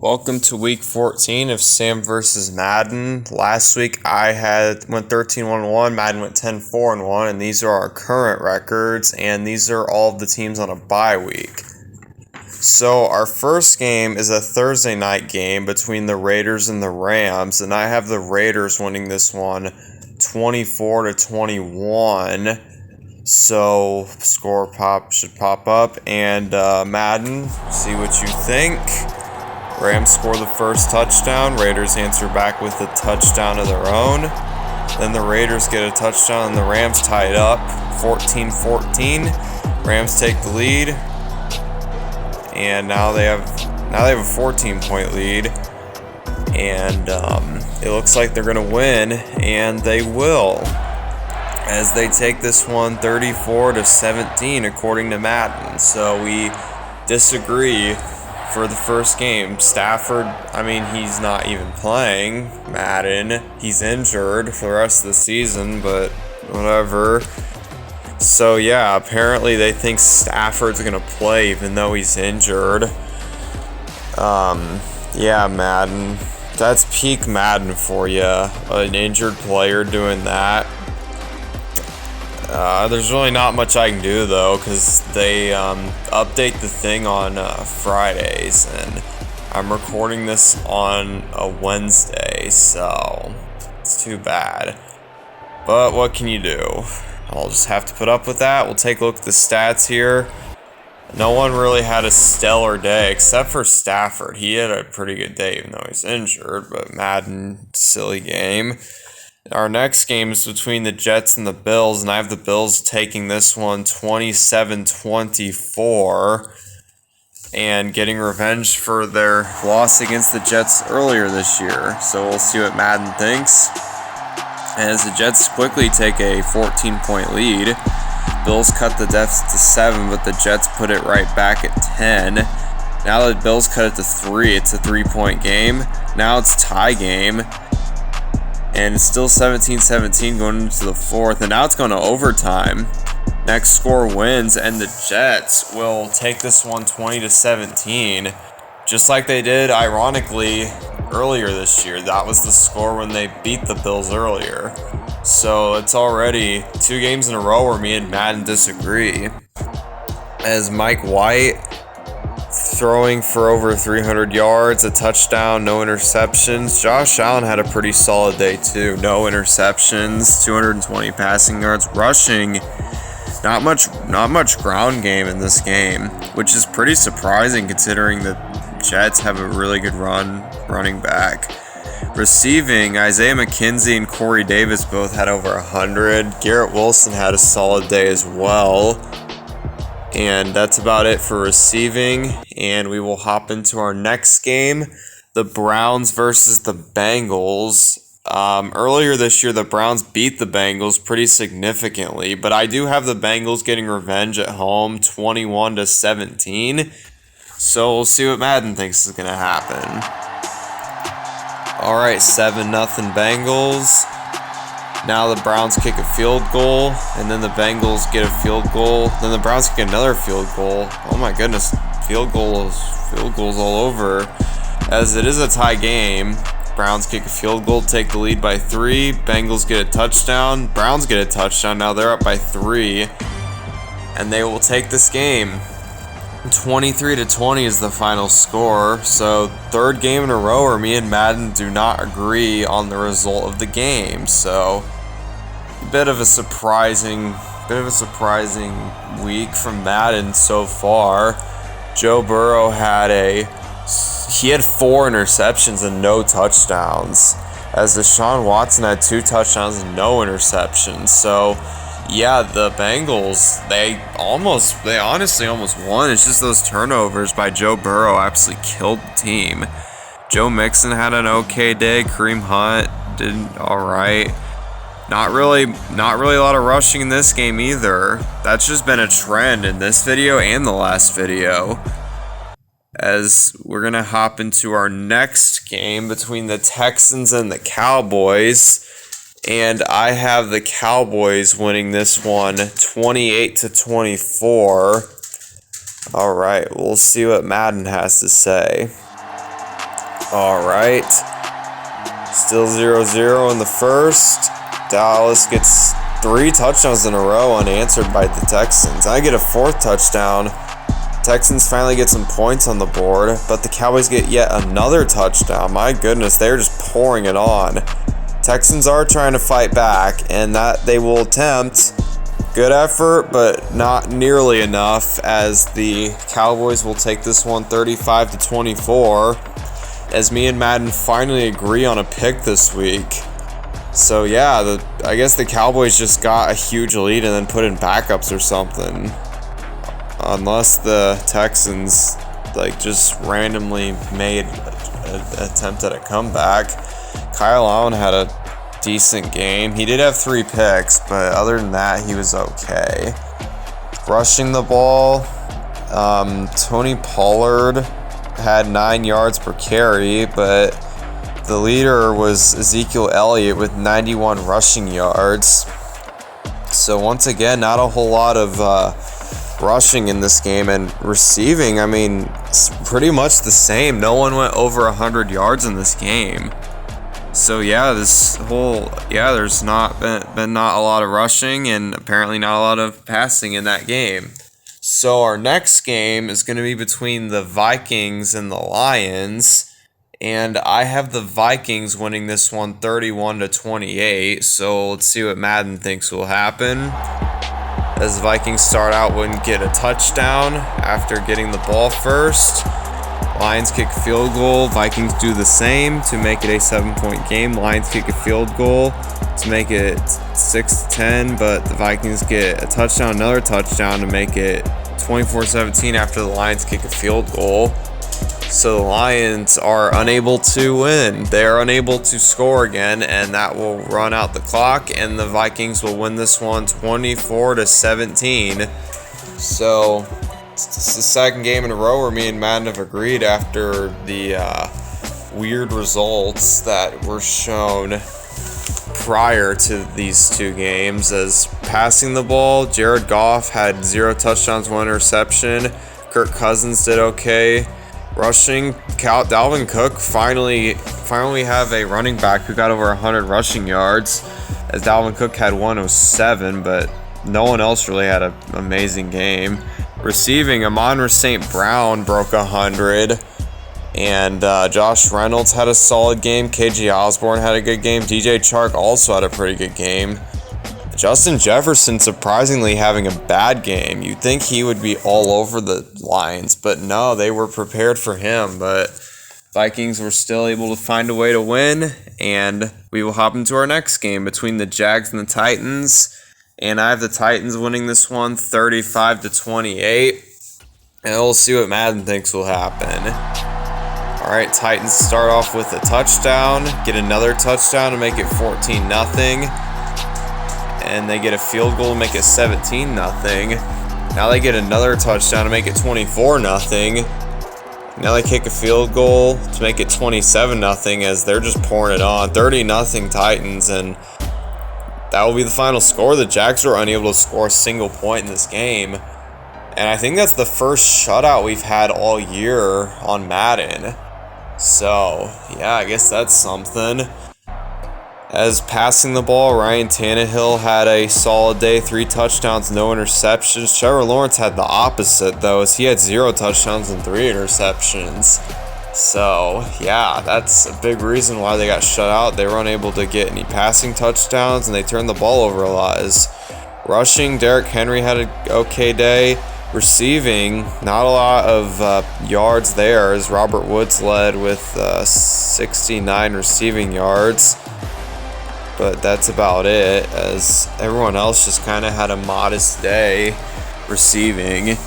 Welcome to week 14 of Sam versus Madden. Last week I went 13-1-1, Madden went 10-4-1, and these are our current records, and these are all of the teams on a bye week. So our first game is a Thursday night game between the Raiders and the Rams, and I have the Raiders winning this one 24-21. So score should pop up, and Madden, see what you think. Rams score the first touchdown. Raiders answer back with a touchdown of their own. Then the Raiders get a touchdown and the Rams tie it up 14-14. Rams take the lead. And now they have a 14-point lead. And it looks like they're going to win, and they will, as they take this one 34-17 according to Madden. So we disagree. For the first game, Stafford, he's not even playing Madden. He's injured for the rest of the season, but whatever. So yeah, apparently they think Stafford's going to play even though he's injured. Yeah, Madden. That's peak Madden for you. An injured player doing that. There's really not much I can do though, because they update the thing on Fridays, and I'm recording this on a Wednesday, so it's too bad. But what can you do? I'll just have to put up with that. We'll take a look at the stats here. No one really had a stellar day except for Stafford. He had a pretty good day even though he's injured, but Madden, silly game. Our next game is between the Jets and the Bills, and I have the Bills taking this one 27-24 and getting revenge for their loss against the Jets earlier this year. So we'll see what Madden thinks. As the Jets quickly take a 14-point lead, Bills cut the deficit to 7, but the Jets put it right back at 10. Now the Bills cut it to 3, it's a 3-point game. Now it's tie game. And it's still 17-17 going into the fourth. And now it's going to overtime. Next score wins, and the Jets will take this one 20-17. Just like they did, ironically, earlier this year. That was the score when they beat the Bills earlier. So it's already 2 games in a row where me and Madden disagree. As Mike White throwing for over 300 yards, a touchdown, no interceptions. Josh Allen had a pretty solid day too. No interceptions, 220 passing yards. Rushing, not much ground game in this game, which is pretty surprising considering the Jets have a really good running back. Receiving, Isaiah McKenzie and Corey Davis both had over 100. Garrett Wilson had a solid day as well. And that's about it for receiving, and we will hop into our next game, the Browns versus the Bengals. Earlier this year, the Browns beat the Bengals pretty significantly, but I do have the Bengals getting revenge at home, 21-17. So we'll see what Madden thinks is going to happen. All right, 7-0 Bengals. Now the Browns kick a field goal, and then the Bengals get a field goal. Then the Browns kick another field goal. Oh my goodness, field goals all over. As it is a tie game, Browns kick a field goal, take the lead by 3. Bengals get a touchdown. Browns get a touchdown. Now they're up by 3, and they will take this game. 23-20 is the final score. So third game in a row where me and Madden do not agree on the result of the game. So a bit of a surprising week from Madden so far. Joe Burrow had 4 interceptions and no touchdowns, as Deshaun Watson had 2 touchdowns and no interceptions. So yeah, the Bengals, they honestly almost won. It's just those turnovers by Joe Burrow absolutely killed the team. Joe Mixon had an okay day. Kareem Hunt did all right. Not really a lot of rushing in this game either. That's just been a trend in this video and the last video. As we're going to hop into our next game between the Texans and the Cowboys. And I have the Cowboys winning this one 28-24. All right, we'll see what Madden has to say. All right. Still 0-0 in the first. Dallas gets 3 touchdowns in a row unanswered by the Texans. I get a 4th touchdown. Texans finally get some points on the board, but the Cowboys get yet another touchdown. My goodness, they're just pouring it on. Texans are trying to fight back, and that they will attempt. Good effort, but not nearly enough, as the Cowboys will take this one 35-24, as me and Madden finally agree on a pick this week. So yeah, I guess the Cowboys just got a huge lead and then put in backups or something. Unless the Texans just randomly made an attempt at a comeback. Kyle Allen had a decent game. He did have 3 picks, but other than that, he was okay. Rushing the ball, Tony Pollard had 9 yards per carry, but the leader was Ezekiel Elliott with 91 rushing yards. So once again, not a whole lot of rushing in this game, and receiving, I mean, it's pretty much the same. No one went over 100 yards in this game. So yeah, there's not been not a lot of rushing, and apparently not a lot of passing in that game. So our next game is going to be between the Vikings and the Lions, and I have the Vikings winning this one 31-28. So let's see what Madden thinks will happen. As the Vikings start out, wouldn't get a touchdown after getting the ball first. Lions kick a field goal. Vikings do the same to make it a 7-point game. Lions kick a field goal to make it 6-10, but the Vikings get a touchdown, another touchdown to make it 24-17 after the Lions kick a field goal. So the Lions are unable to win. They're unable to score again, and that will run out the clock, and the Vikings will win this one 24-17. So it's the second game in a row where me and Madden have agreed after the weird results that were shown prior to these 2 games. As passing the ball, Jared Goff had 0 touchdowns, 1 interception. Kirk Cousins did okay. Rushing, Dalvin Cook finally have a running back who got over 100 rushing yards, as Dalvin Cook had 107, but no one else really had an amazing game. Receiving, Amon-Ra St. Brown broke 100, and Josh Reynolds had a solid game. KJ Osborne had a good game. DJ Chark also had a pretty good game. Justin Jefferson surprisingly having a bad game. You'd think he would be all over the Lions, but no, they were prepared for him. But Vikings were still able to find a way to win, and we will hop into our next game between the Jags and the Titans. And I have the Titans winning this one 35-28. And we'll see what Madden thinks will happen. All right, Titans start off with a touchdown, get another touchdown to make it 14-0. And they get a field goal to make it 17-0. Now they get another touchdown to make it 24-0. Now they kick a field goal to make it 27-0, as they're just pouring it on. 30-0 Titans, and that will be the final score. The Jags were unable to score a single point in this game, and I think that's the first shutout we've had all year on Madden. So yeah, I guess that's something. As passing the ball, Ryan Tannehill had a solid day, 3 touchdowns, no interceptions. Trevor Lawrence had the opposite, though, as he had 0 touchdowns and 3 interceptions. So, yeah, that's a big reason why they got shut out. They were unable to get any passing touchdowns, and they turned the ball over a lot. As rushing, Derrick Henry had an okay day. Receiving, not a lot of yards there, as Robert Woods led with 69 receiving yards. But that's about it, as everyone else just kind of had a modest day receiving.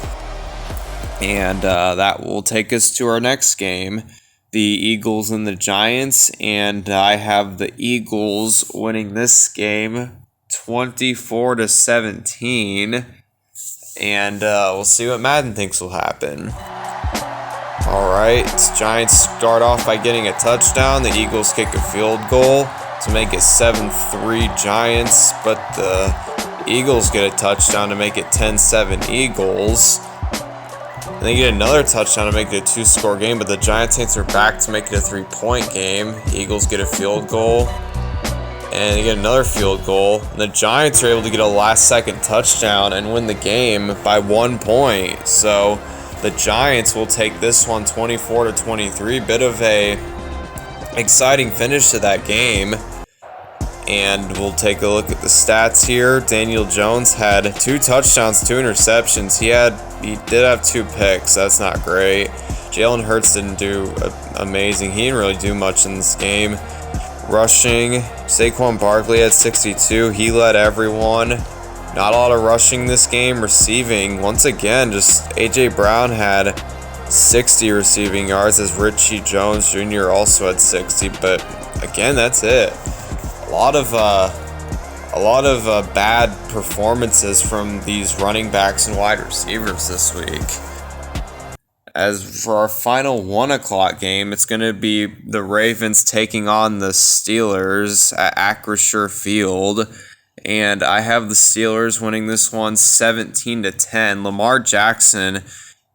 And that will take us to our next game, the Eagles and the Giants. And I have the Eagles winning this game 24-17. And we'll see what Madden thinks will happen. All right, Giants start off by getting a touchdown. The Eagles kick a field goal to make it 7-3 Giants, but the Eagles get a touchdown to make it 10-7 Eagles. And they get another touchdown to make it a 2-score game, but the Giants answer back to make it a 3-point game. The Eagles get a field goal, and they get another field goal. And the Giants are able to get a last-second touchdown and win the game by 1 point. So the Giants will take this one 24-23. Bit of a exciting finish to that game. And we'll take a look at the stats here. Daniel Jones had 2 touchdowns, 2 interceptions. He did have 2 picks. That's not great. Jalen Hurts didn't do amazing. He didn't really do much in this game. Rushing, Saquon Barkley had 62. He led everyone. Not a lot of rushing this game. Receiving, once again, just A.J. Brown had 60 receiving yards, as Richie Jones Jr. also had 60. But again, that's it. A lot of bad performances from these running backs and wide receivers this week. As for our final 1 o'clock game, it's going to be the Ravens taking on the Steelers at Acrisure Field. And I have the Steelers winning this one 17-10. Lamar Jackson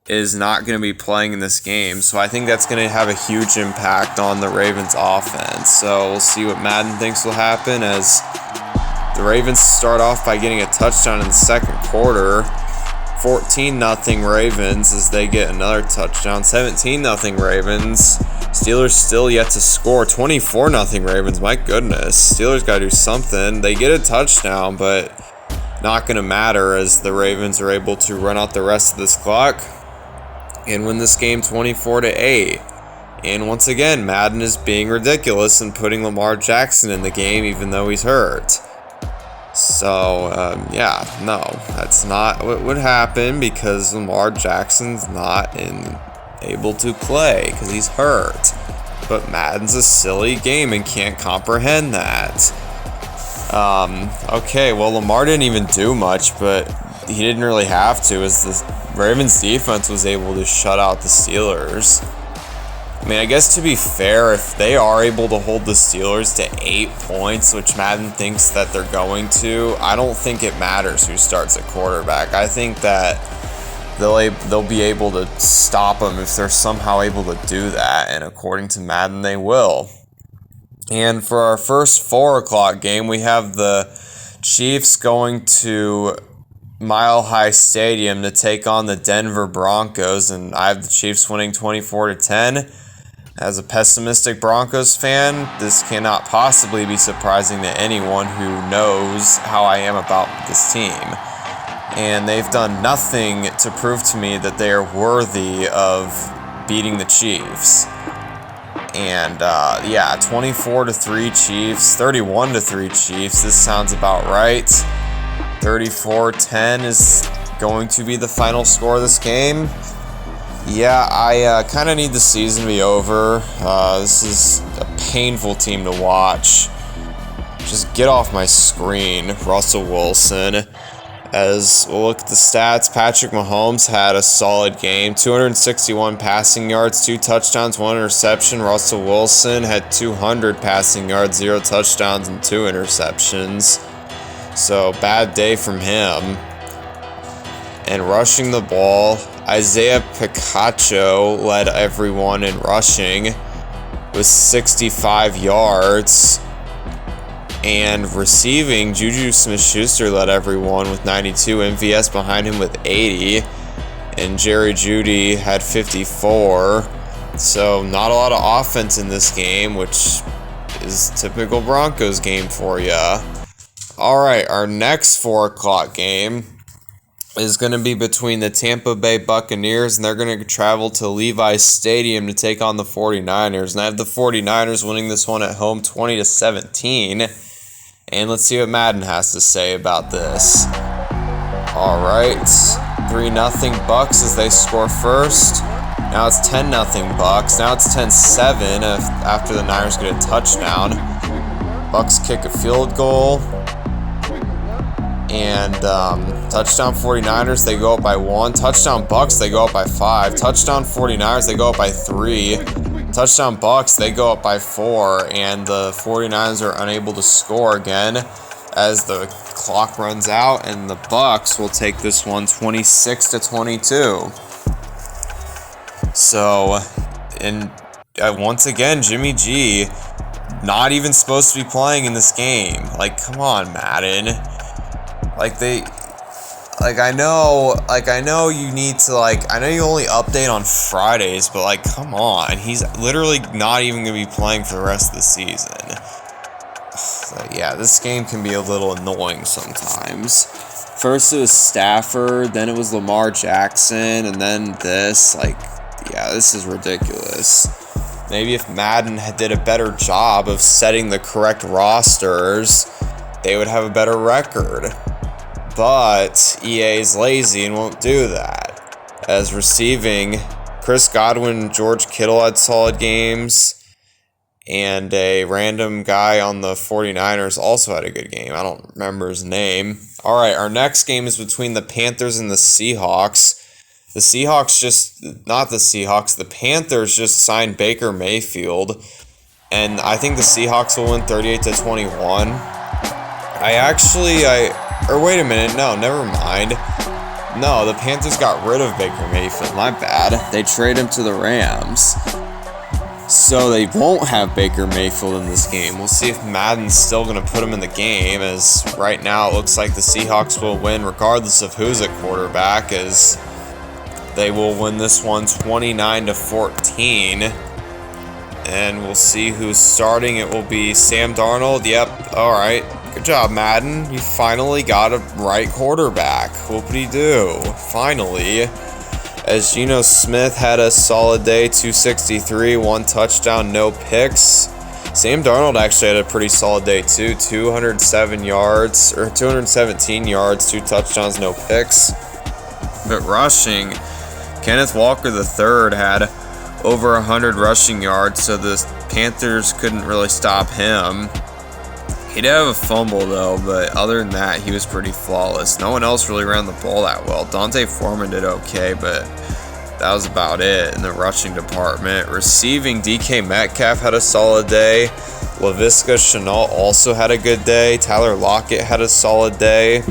is not going to be playing in this game, so I think that's going to have a huge impact on the Ravens offense. So we'll see what Madden thinks will happen, as the Ravens start off by getting a touchdown in the second quarter. 14-0 Ravens as they get another touchdown. 17-0 Ravens. Steelers still yet to score. 24-0 Ravens. My goodness. Steelers got to do something. They get a touchdown, but not going to matter, as the Ravens are able to run out the rest of this clock and win this game 24-8. And once again, Madden is being ridiculous and putting Lamar Jackson in the game even though he's hurt. So, yeah, no, that's not what would happen, because Lamar Jackson's not able to play because he's hurt. But Madden's a silly game and can't comprehend that. Okay, well, Lamar didn't even do much, but he didn't really have to, as the Ravens defense was able to shut out the Steelers. I mean, I guess to be fair, if they are able to hold the Steelers to 8 points, which Madden thinks that they're going to, I don't think it matters who starts at quarterback. I think that they'll be able to stop them if they're somehow able to do that, and according to Madden, they will. And for our first 4 o'clock game, we have the Chiefs going to Mile High Stadium to take on the Denver Broncos, and I have the Chiefs winning 24-10. As a pessimistic Broncos fan, this cannot possibly be surprising to anyone who knows how I am about this team. And they've done nothing to prove to me that they are worthy of beating the Chiefs. And yeah, 24-3 Chiefs, 31-3 Chiefs. This sounds about right. 34-10 is going to be the final score of this game. Yeah, I kind of need the season to be over. This is a painful team to watch. Just get off my screen, Russell Wilson. As we'll look at the stats, Patrick Mahomes had a solid game. 261 passing yards, 2 touchdowns, 1 interception. Russell Wilson had 200 passing yards, 0 touchdowns, and 2 interceptions. So, bad day from him. And rushing the ball, Isaiah Picacho led everyone in rushing with 65 yards. And receiving, Juju Smith-Schuster led everyone with 92. MVS behind him with 80. And Jerry Jeudy had 54. So not a lot of offense in this game, which is typical Broncos game for ya. Alright, our next 4 o'clock game is going to be between the Tampa Bay Buccaneers, and they're going to travel to Levi's Stadium to take on the 49ers. And I have the 49ers winning this one at home 20-17. And let's see what Madden has to say about this. Alright, 3-0 Bucks as they score first. Now it's 10-0 Bucks. Now it's 10-7 after the Niners get a touchdown. Bucks kick a field goal. And touchdown 49ers, they go up by 1. Touchdown Bucks, they go up by 5. Touchdown 49ers, they go up by 3. Touchdown Bucks, they go up by 4. And the 49ers are unable to score again as the clock runs out. And the Bucks will take this one 26-22. So, and once again, Jimmy G not even supposed to be playing in this game. Like, come on, Madden. I know you need to, I know you only update on Fridays, but, come on. He's literally not even going to be playing for the rest of the season. Yeah, this game can be a little annoying sometimes. First it was Stafford, then it was Lamar Jackson, and then this. Yeah, this is ridiculous. Maybe if Madden did a better job of setting the correct rosters, they would have a better record. But EA is lazy and won't do that. As receiving, Chris Godwin, George Kittle had solid games. And a random guy on the 49ers also had a good game. I don't remember his name. All right, our next game is between the Panthers and the Seahawks. The Panthers just signed Baker Mayfield. And I think the Seahawks will win 38-21. Wait a minute. No, never mind. No, the Panthers got rid of Baker Mayfield. My bad. They traded him to the Rams. So they won't have Baker Mayfield in this game. We'll see if Madden's still going to put him in the game, as right now it looks like the Seahawks will win regardless of who's at quarterback, as they will win this one 29-14. And we'll see who's starting. It will be Sam Darnold. Yep, all right. Good job, Madden. You finally got a right quarterback. Whoopity-doo. Finally. As Geno Smith had a solid day, 263, 1 touchdown, no picks. Sam Darnold actually had a pretty solid day too, 217 yards, 2 touchdowns, no picks. But rushing, Kenneth Walker III had over 100 rushing yards, so the Panthers couldn't really stop him. He did have a fumble though, but other than that, he was pretty flawless. No one else really ran the ball that well. Dante Foreman did okay, but that was about it in the rushing department. Receiving, DK Metcalf had a solid day. Laviska Shenault also had a good day. Tyler Lockett had a solid day.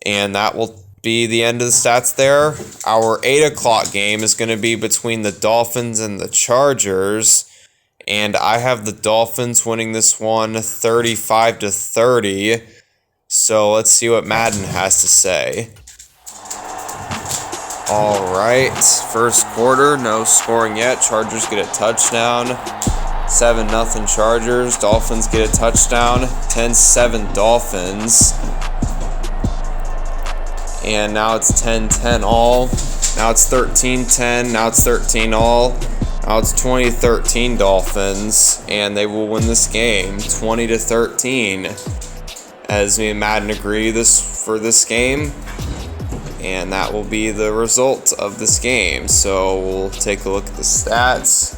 And that will be the end of the stats there. Our 8 o'clock game is going to be between the Dolphins and the Chargers. And I have the Dolphins winning this one 35-30. So let's see what Madden has to say. All right, first quarter, no scoring yet. Chargers get a touchdown. 7-0 Chargers. Dolphins get a touchdown. 10-7 Dolphins. And now it's 10-10 all. Now it's 13-10. Now it's 13 all. Now it's 20-13 Dolphins, and they will win this game 20-13. As me and Madden agree for this game, and that will be the result of this game. So we'll take a look at the stats.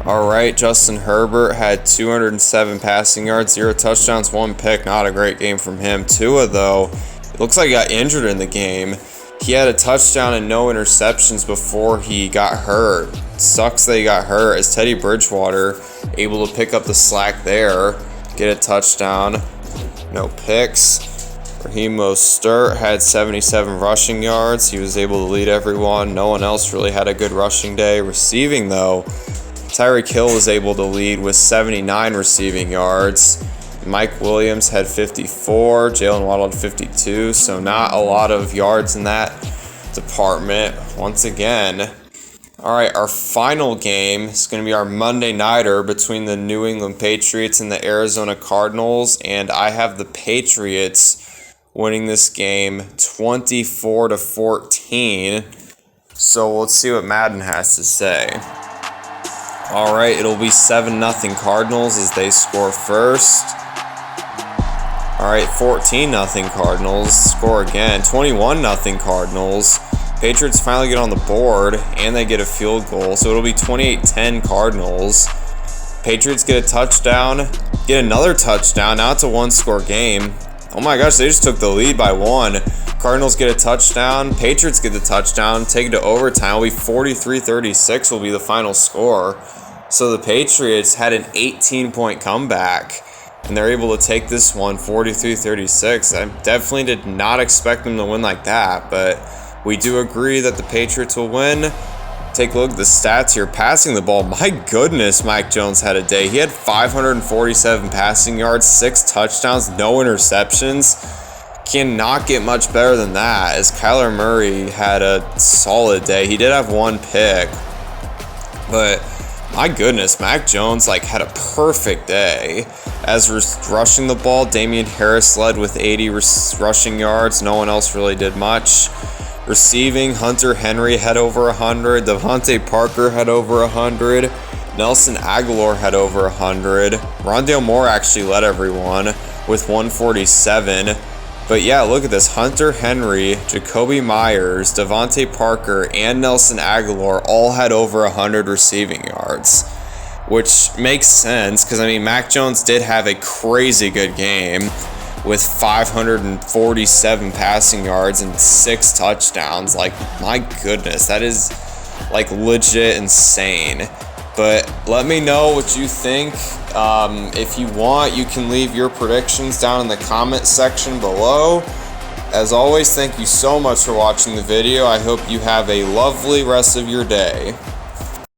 All right, Justin Herbert had 207 passing yards, 0 touchdowns, 1 pick. Not a great game from him. Tua, though, it looks like he got injured in the game. He had a touchdown and no interceptions before he got hurt. Sucks that he got hurt, as Teddy Bridgewater able to pick up the slack there, get a touchdown, no picks. Raheem Mostert had 77 rushing yards. He was able to lead everyone. No one else really had a good rushing day. Receiving, though, Tyreek Hill was able to lead with 79 receiving yards. Mike Williams had 54, Jalen Waddle had 52, so not a lot of yards in that department once again. All right, our final game is going to be our Monday nighter between the New England Patriots and the Arizona Cardinals, and I have the Patriots winning this game 24-14. So let's see what Madden has to say. All right, it'll be 7-0 Cardinals as they score first. All right, 14-0 Cardinals, score again. 21-0 Cardinals. Patriots finally get on the board, and they get a field goal. So it'll be 28-10 Cardinals. Patriots get a touchdown, get another touchdown. Now it's a one-score game. Oh my gosh, they just took the lead by 1. Cardinals get a touchdown. Patriots get the touchdown, take it to overtime. It'll be 43-36 will be the final score. So the Patriots had an 18-point comeback, and they're able to take this one 43-36. I definitely did not expect them to win like that, but we do agree that the Patriots will win. Take a look at the stats here. Passing the ball, my goodness, Mac Jones had a day. He had 547 passing yards, 6 touchdowns, no interceptions. Cannot get much better than that, as Kyler Murray had a solid day. He did have 1 pick, but my goodness, Mac Jones had a perfect day. As rushing the ball, Damian Harris led with 80 rushing yards. No one else really did much. Receiving, Hunter Henry had over 100. Devontae Parker had over 100. Nelson Aguilar had over 100. Rondale Moore actually led everyone with 147. But yeah, look at this. Hunter Henry, Jacoby Myers, Devontae Parker, and Nelson Aguilar all had over 100 receiving yards, which makes sense because, Mac Jones did have a crazy good game with 547 passing yards and 6 touchdowns. My goodness, that is legit insane. But let me know what you think. If you want, you can leave your predictions down in the comment section below. As always, thank you so much for watching the video. I hope you have a lovely rest of your day.